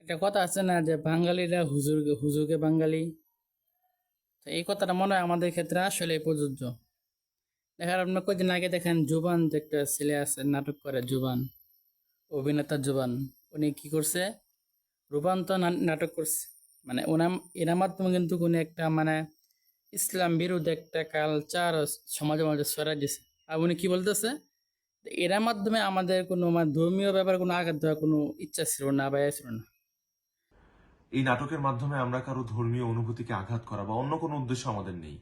একটা কথা আছে না যে বাঙালিরা হুজুরকে বাঙালি। তো এই কথাটা মনে হয় আমাদের ক্ষেত্রে আসলে প্রযোজ্য। দেখেন আপনার কয়েকদিন আগে দেখেন জুবান যে একটা ছেলে আছে নাটক করে জুবান, অভিনেতা জুবান। উনি কি করছে? রূপান্তর নাটক করছে। মানে এনার মাধ্যমে কিন্তু উনি একটা মানে ইসলাম বিরোধী একটা কালচার সমাজের মধ্যে ছড়াই দিছে। আর উনি কি বলতেছে? এর মাধ্যমে আমাদের কোনো মানে ধর্মীয় ব্যাপারে কোনো আঘাত দেওয়ার কোনো ইচ্ছা ছিল না বা ছিল না। এই নাটকের মাধ্যমে আমরা কারো ধর্মীয় অনুভূতিকে আঘাত করা বা অন্য কোনো উদ্দেশ্য আমাদের নেই।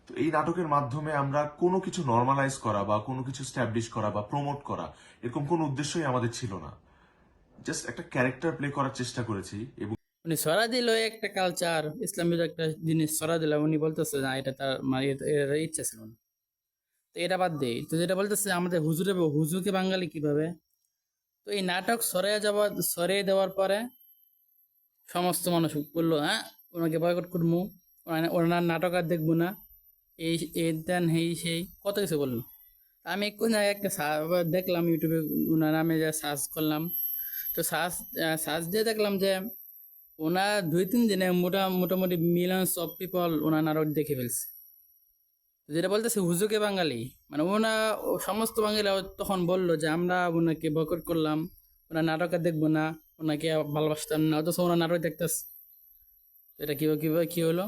তো এই নাটকের মাধ্যমে আমরা কোনো কিছু নর্মালাইজ করা বা কোনো কিছু স্ট্যাবলিশ করা বা প্রমোট করা এরকম কোনো উদ্দেশ্যই আমাদের ছিল না। জাস্ট একটা ক্যারেক্টার প্লে করার চেষ্টা করেছি এবং উনি ছড়া দিল একটা কালচার, ইসলামের একটা জিনিস ছড়া দিল, উনি বলতেছে না এটা তার মানে এর ইচ্ছা ছিল না। তো এটা বাদ দেই, তো যেটা বলতেছে আমাদের হুজুরকে বাঙালি কিভাবে। তো এই নাটক সরিয়ে দেওয়ার পরে সমস্ত মানুষ বললো হ্যাঁ ওনাকে বয়কট করবো, ওনার নাটক আর দেখবো না, এই এই দেন সেই কত কিছু বললো। আমি কোন জায়গায় একটা দেখলাম ইউটিউবে, ওনার নামে যা সার্চ করলাম। তো সার্চ দিয়ে দেখলাম যে ওনার 2-3 দিনে মোটামুটি মিলিয়ন্স অফ পিপল ওনার নাটক দেখে ফেলছে। যেটা বলতেছে হুজুকে বাঙালি, মানে সমস্ত বাঙালি তখন বললো যে আমরা ওনাকে বয়কট করলাম, ওনার নাটক আর দেখবো না, ওনাকে ভালোবাসতাম না, অথচ ওনার নাটক দেখতেছে। এটা কিভাবে কি হলো?